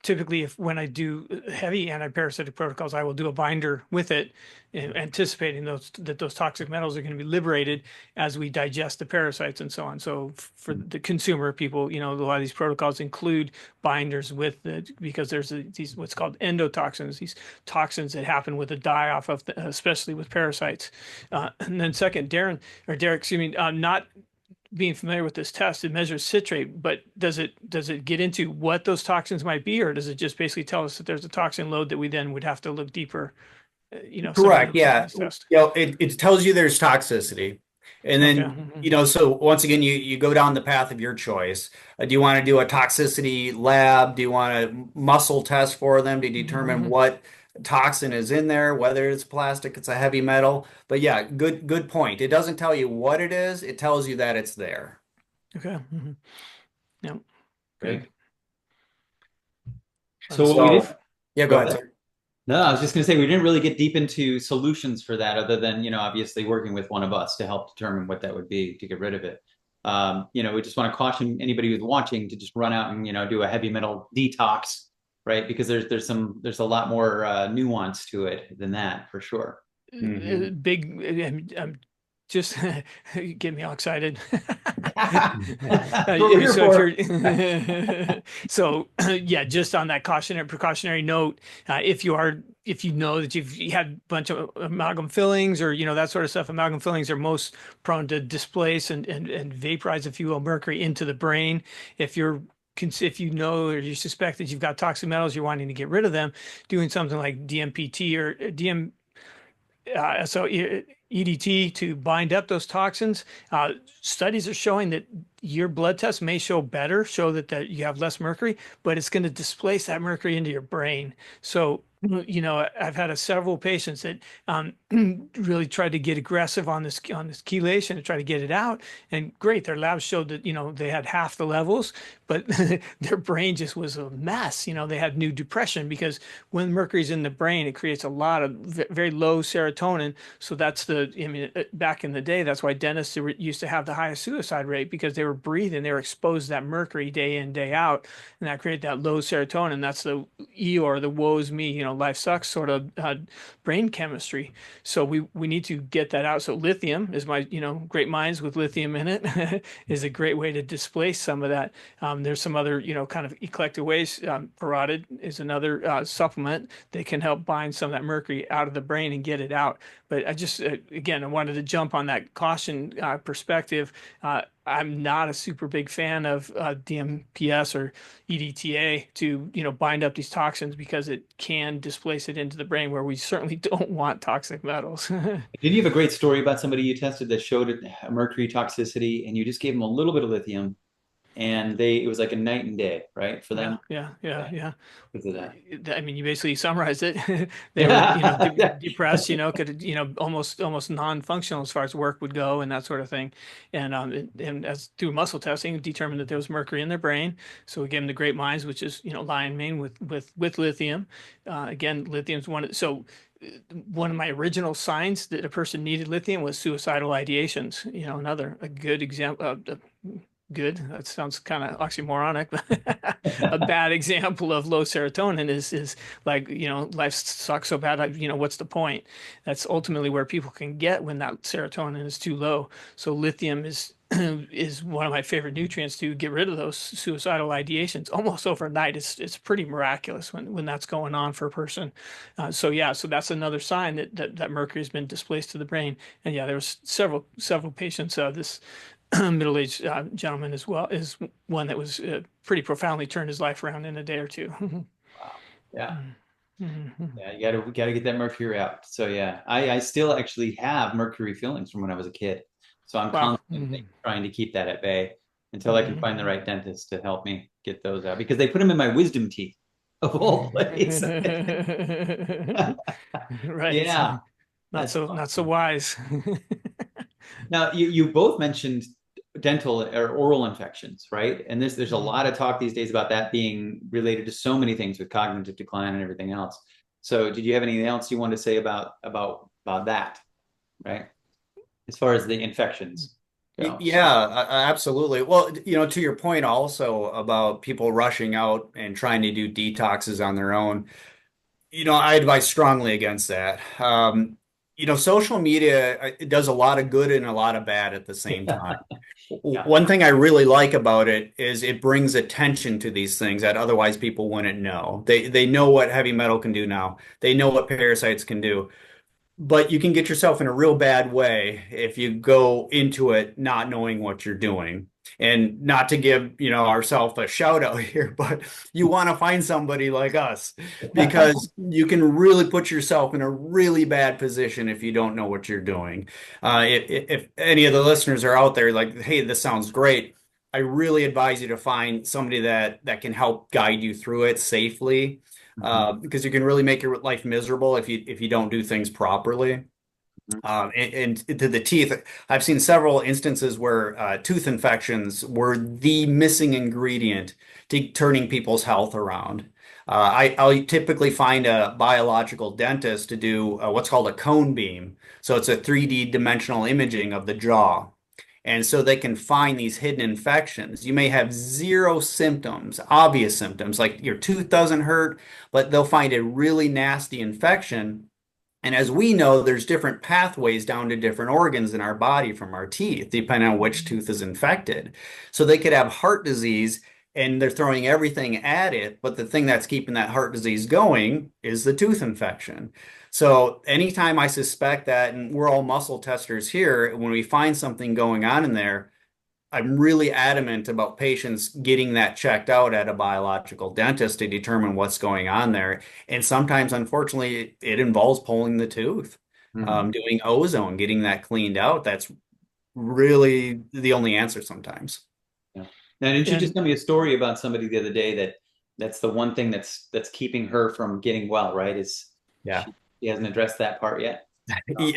typically when I do heavy antiparasitic protocols, I will do a binder with it, anticipating that those toxic metals are going to be liberated as we digest the parasites and so on. So for the consumer people, a lot of these protocols include binders with it because there's these what's called endotoxins, these toxins that happen with a die-off of, especially with parasites. And then second, Derek, excuse me, not being familiar with this test, it measures citrate, but does it get into what those toxins might be, or does it just basically tell us that there's a toxin load that we then would have to look deeper? Correct. Yeah. It tells you there's toxicity. And then, so once again, you go down the path of your choice. Do you want to do a toxicity lab? Do you want a muscle test for them to determine what toxin is in there, whether it's plastic, it's a heavy metal? But yeah, good point. It doesn't tell you what it is. It tells you that it's there. Okay. Yeah. Great. Go ahead. Sir. No, I was just going to say we didn't really get deep into solutions for that, other than obviously working with one of us to help determine what that would be to get rid of it. We just want to caution anybody who's watching to just run out and do a heavy metal detox. Right, because there's a lot more nuance to it than that, for sure. Big, just get me all excited. So yeah, just on that precautionary note, if you know that you've had a bunch of amalgam fillings or that sort of stuff, amalgam fillings are most prone to displace and vaporize, if you will, mercury into the brain. If you're if you know or you suspect that you've got toxic metals, you're wanting to get rid of them, doing something like DMPT or EDT to bind up those toxins. Studies are showing that your blood test may show that you have less mercury, but it's going to displace that mercury into your brain. So, I've had several patients that really tried to get aggressive on this chelation and try to get it out. And great, their labs showed that, they had half the levels, but their brain just was a mess. They had new depression because when mercury's in the brain, it creates a lot of very low serotonin. So back in the day, that's why dentists used to have the highest suicide rate, because they were breathing, they were exposed to that mercury day in, day out, and that created that low serotonin. That's the Eeyore, the woe's me, life sucks sort of brain chemistry. So we need to get that out. So lithium is great minds with lithium in it is a great way to displace some of that. There's some other, kind of eclectic ways. Parotid is another supplement that can help bind some of that mercury out of the brain and get it out. But I just, again, I wanted to jump on that caution perspective. I'm not a super big fan of DMPS or EDTA to, bind up these toxins, because it can displace it into the brain, where we certainly don't want toxic metals. Did you have a great story about somebody you tested that showed mercury toxicity, and you just gave them a little bit of lithium, and it was like a night and day, right, for them? Yeah. Because of that. I mean, you basically summarized it. They were, depressed, could, almost non-functional as far as work would go and that sort of thing. And as through muscle testing, determined that there was mercury in their brain. So we gave them the Great Minds, which is, lion mane with lithium. Again, lithium's one of my original signs that a person needed lithium was suicidal ideations. A good example. Good. That sounds kind of oxymoronic, but a bad example of low serotonin is like, life sucks so bad. What's the point? That's ultimately where people can get when that serotonin is too low. So lithium is is one of my favorite nutrients to get rid of those suicidal ideations almost overnight. It's pretty miraculous when that's going on for a person. So that's another sign that mercury has been displaced to the brain. And yeah, there was several patients. This middle-aged gentleman as well is one that was pretty profoundly turned his life around in a day or two. Wow. Yeah. Yeah, you gotta get that mercury out. So yeah, I still actually have mercury fillings from when I was a kid. So I'm constantly trying to keep that at bay until I can find the right dentist to help me get those out, because they put them in my wisdom teeth of all places. Right. Yeah. Not so wise. Now you both mentioned dental or oral infections, right? And there's a lot of talk these days about that being related to so many things with cognitive decline and everything else. So did you have anything else you want to say about that, right? As far as the infections go. Yeah, absolutely. Well, to your point also about people rushing out and trying to do detoxes on their own, I advise strongly against that. Social media, it does a lot of good and a lot of bad at the same time. Yeah. One thing I really like about it is it brings attention to these things that otherwise people wouldn't know. They know what heavy metal can do now. They know what parasites can do. But you can get yourself in a real bad way if you go into it not knowing what you're doing. And not to give, ourselves a shout out here, but you want to find somebody like us, because you can really put yourself in a really bad position if you don't know what you're doing. If any of the listeners are out there like, hey, this sounds great, I really advise you to find somebody that can help guide you through it safely, because you can really make your life miserable if you don't do things properly. And to the teeth, I've seen several instances where tooth infections were the missing ingredient to turning people's health around. I'll typically find a biological dentist to do what's called a cone beam. So it's a 3D dimensional imaging of the jaw. And so they can find these hidden infections. You may have zero symptoms, obvious symptoms, like your tooth doesn't hurt, but they'll find a really nasty infection. And as we know, there's different pathways down to different organs in our body from our teeth, depending on which tooth is infected. So they could have heart disease and they're throwing everything at it, but the thing that's keeping that heart disease going is the tooth infection. So anytime I suspect that, and we're all muscle testers here, when we find something going on in there, I'm really adamant about patients getting that checked out at a biological dentist to determine what's going on there. And sometimes, unfortunately, it involves pulling the tooth, doing ozone, getting that cleaned out. That's really the only answer sometimes. Yeah. Now, didn't you just tell me a story about somebody the other day that's the one thing that's keeping her from getting well, right? Is Yeah. she hasn't addressed that part yet?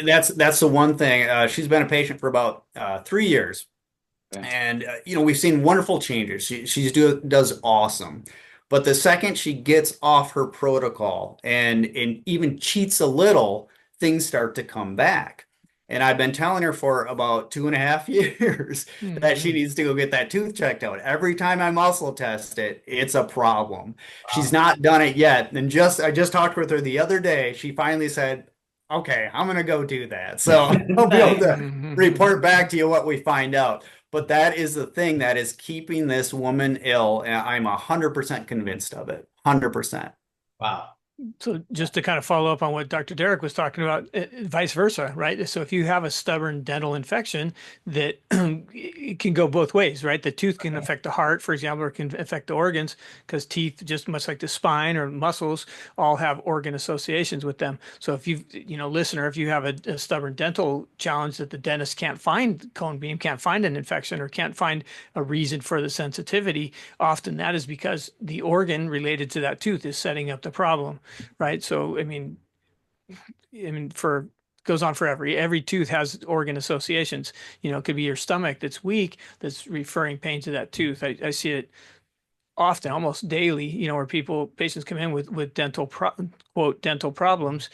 That's the one thing. She's been a patient for about 3 years. Okay. And we've seen wonderful changes. Does awesome. But the second she gets off her protocol and even cheats a little, things start to come back. And I've been telling her for about 2.5 years that she needs to go get that tooth checked out. Every time I muscle test it, it's a problem. Wow. She's not done it yet. And I just talked with her the other day. She finally said, okay, I'm going to go do that. So I'll be able to report back to you what we find out. But that is the thing that is keeping this woman ill. And I'm 100% convinced of it. 100%. Wow. So just to kind of follow up on what Dr. Derek was talking about, vice versa, right? So if you have a stubborn dental infection, that it can go both ways, right? The tooth can affect the heart, for example, or it can affect the organs, because teeth, just much like the spine or muscles, all have organ associations with them. So if listener, if you have a stubborn dental challenge that the dentist can't find cone beam, can't find an infection, or can't find a reason for the sensitivity, often that is because the organ related to that tooth is setting up the problem. Right. So, I mean, goes on forever. Every tooth has organ associations. It could be your stomach that's weak, that's referring pain to that tooth. I see it often, almost daily, where patients come in with quote, dental problems.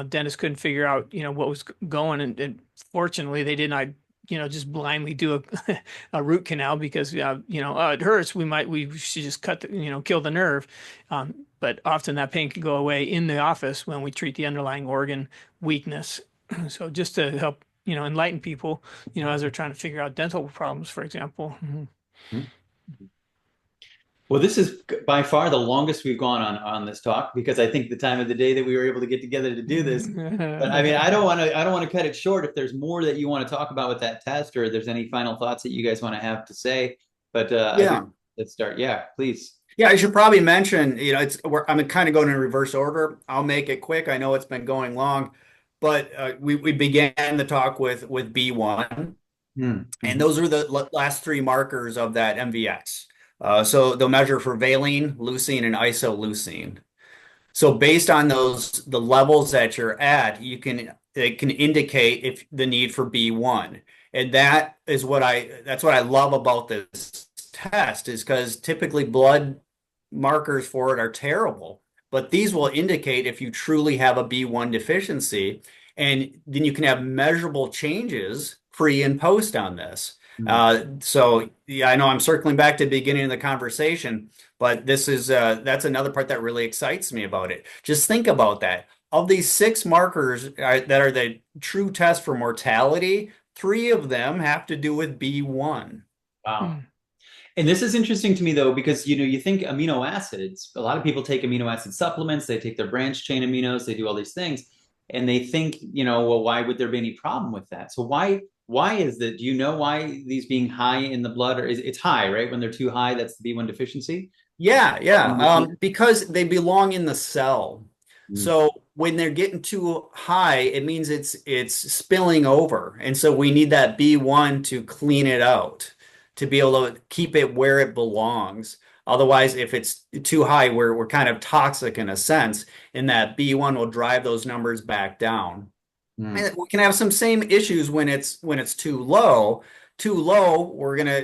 Dentists couldn't figure out, what was going. And fortunately, they did not, just blindly do a root canal because, it hurts. We should just kill the nerve. But often that pain can go away in the office when we treat the underlying organ weakness. So just to help, enlighten people, as they're trying to figure out dental problems, for example. Mm-hmm. Well, this is by far the longest we've gone on this talk, because I think the time of the day that we were able to get together to do this. But I mean, I don't want to cut it short. If there's more that you want to talk about with that test, or there's any final thoughts that you guys want to have to say, but yeah, let's start. Yeah, please. Yeah, I should probably mention, I'm kind of going in reverse order. I'll make it quick. I know it's been going long, but we began the talk with B1, and those are the last three markers of that MVx. So they'll measure for valine, leucine, and isoleucine. So based on the levels that you're at, it can indicate if the need for B1, and that's what I love about this test, is because typically blood markers for it are terrible, but these will indicate if you truly have a B1 deficiency, and then you can have measurable changes pre and post on this. So yeah, I know I'm circling back to the beginning of the conversation, but that's another part that really excites me about it. Just think about that. Of these 6 markers that are the true test for mortality, 3 of them have to do with B1. Wow. And this is interesting to me, though, because, you think amino acids, a lot of people take amino acid supplements, they take their branch chain aminos, they do all these things, and they think, well, why would there be any problem with that? So why is that? Do you know why these being high in the blood, or it's high, right? When they're too high, that's the B1 deficiency? Yeah. Because they belong in the cell. So when they're getting too high, it means it's spilling over. And so we need that B1 to clean it out, to be able to keep it where it belongs. Otherwise, if it's too high, we're kind of toxic in a sense, and that B1 will drive those numbers back down. And we can have some same issues when it's too low. Too low,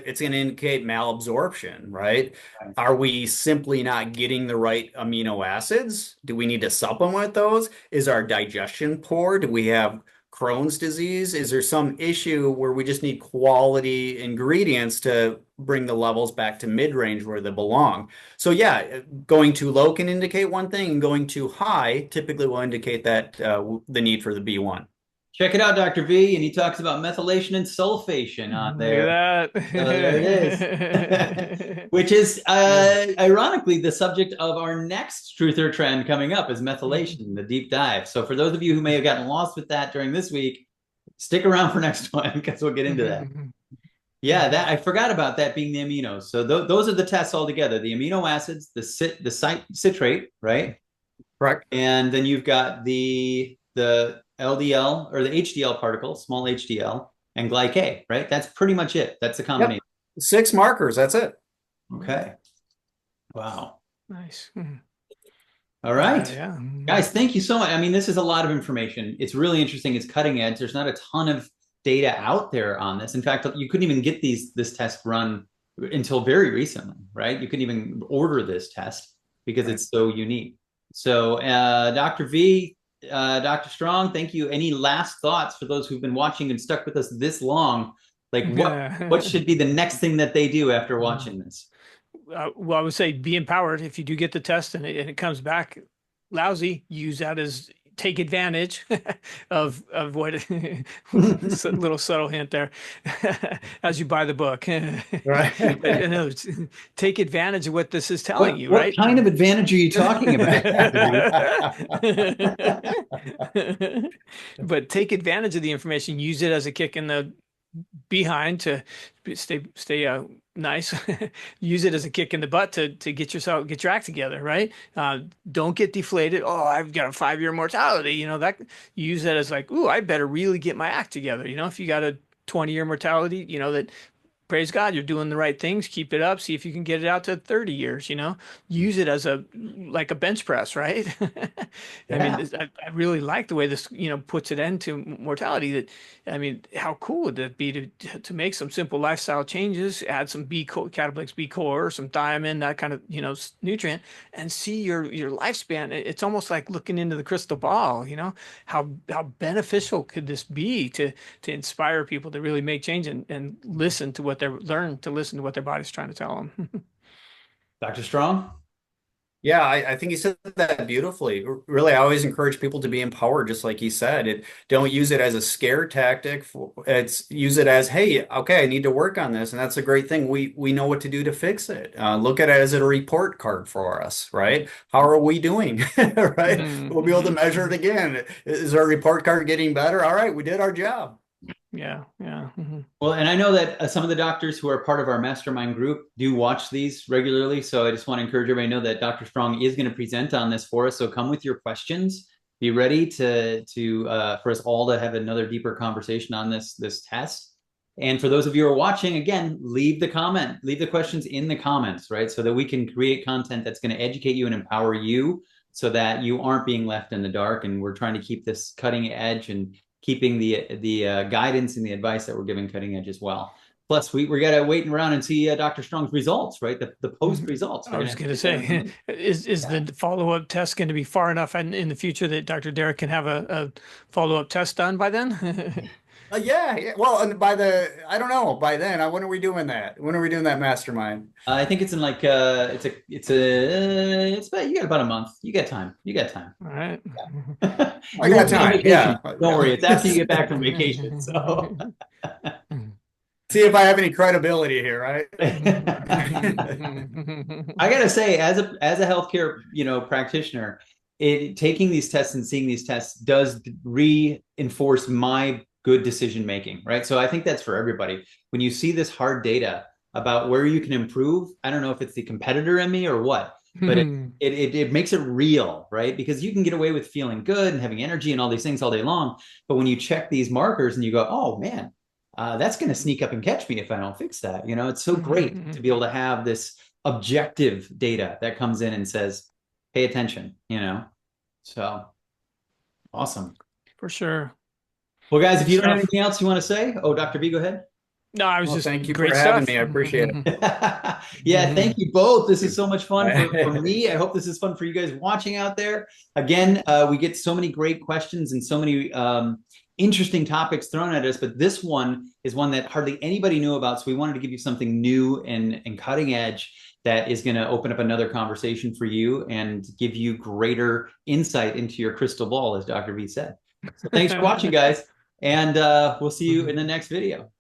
it's gonna indicate malabsorption, right? Are we simply not getting the right amino acids? Do we need to supplement those? Is our digestion poor? Do we have Crohn's disease? Is there some issue where we just need quality ingredients to bring the levels back to mid-range where they belong? So yeah, going too low can indicate one thing, and going too high typically will indicate that the need for the B1. Check it out, Dr. V, and he talks about methylation and sulfation on there. Look at that. So there it is. Which is, ironically, the subject of our next Truth or Trend coming up is methylation, the deep dive. So for those of you who may have gotten lost with that during this week, stick around for next one, because we'll get into that. Yeah, that I forgot about that being the aminos. So those are the tests altogether: the amino acids, the citrate, right? Correct. And then you've got the LDL or the HDL particle, small HDL, and glycate, right? That's pretty much it. That's the Yep. combination. 6 markers. That's it. Okay. Wow. Nice. All right. Yeah. Guys, thank you so much. I mean, this is a lot of information. It's really interesting. It's cutting edge. There's not a ton of data out there on this. In fact, you couldn't even get this test run until very recently, right? You couldn't even order this test because it's so unique. So, Dr. V, Dr. Strong, thank you. Any last thoughts for those who've been watching and stuck with us this long? Like, what should be the next thing that they do after watching this? Well, I would say be empowered. If you do get the test and it comes back lousy, use that as take advantage of what little subtle hint there as you buy the book. Right. Take advantage of what this is telling you, What right? kind of advantage are you talking about? But take advantage of the information, use it as a kick in the behind to stay nice. Use it as a kick in the butt to get your act together, right? Don't get deflated. Oh, I've got a 5-year mortality. You know, that use that as like, ooh, I better really get my act together. You know, if you got a 20-year mortality, you know, that praise God, you're doing the right things. Keep it up. See if you can get it out to 30 years, you know, use it as like a bench press, right? I mean, I really like the way this, you know, puts it into mortality. That, I mean, how cool would that be to make some simple lifestyle changes, add some Catablix B core, some thiamine, that kind of, you know, nutrient, and see your lifespan. It's almost like looking into the crystal ball, you know, how beneficial could this be to inspire people to really make change and listen to what learn to listen to what their body's trying to tell them. Dr. Strong? Yeah, I think he said that beautifully. Really, I always encourage people to be empowered, just like he said. Don't use it as a scare tactic. Use it as, hey, okay, I need to work on this, and that's a great thing. We know what to do to fix it. Look at it as a report card for us, right? How are we doing, right? We'll be able to measure it again. Is our report card getting better? All right, we did our job. Yeah. Well, and I know that some of the doctors who are part of our mastermind group do watch these regularly. So I just want to encourage everybody to know that Dr. Strong is going to present on this for us. So come with your questions. Be ready to for us all to have another deeper conversation on this test. And for those of you who are watching, again, leave the questions in the comments, right? So that we can create content that's going to educate you and empower you so that you aren't being left in the dark. And we're trying to keep this cutting edge and keeping the guidance and the advice that we're giving cutting edge as well. Plus, we got to wait around and see Dr. Strong's results, right? The post results. I was going to say, is the follow-up test going to be far enough in the future that Dr. Derek can have a follow-up test done by then? Yeah. Well, and I don't know. By then, when are we doing that? When are we doing that mastermind? I think it's in like it's about, you got about a month. You got time. All right. Yeah. I got time. Yeah. Don't worry. It's after you get back from vacation. So see if I have any credibility here, right? I gotta say, as a healthcare practitioner, taking these tests and seeing these tests does reinforce my good decision making, right? So I think that's for everybody. When you see this hard data about where you can improve, I don't know if it's the competitor in me or what, but it makes it real, right? Because you can get away with feeling good and having energy and all these things all day long, but when you check these markers and you go, oh man, that's going to sneak up and catch me if I don't fix that. It's so great to be able to have this objective data that comes in and says, pay attention, so awesome. For sure. Well, guys, if you don't have anything else you want to say, Dr. V, go ahead. No, I was just thank you great for having me. I appreciate it. Yeah, thank you both. This is so much fun for me. I hope this is fun for you guys watching out there. Again, we get so many great questions and so many interesting topics thrown at us, but this one is one that hardly anybody knew about. So we wanted to give you something new and cutting edge that is going to open up another conversation for you and give you greater insight into your crystal ball, as Dr. V said. So thanks for watching, guys. And we'll see you in the next video.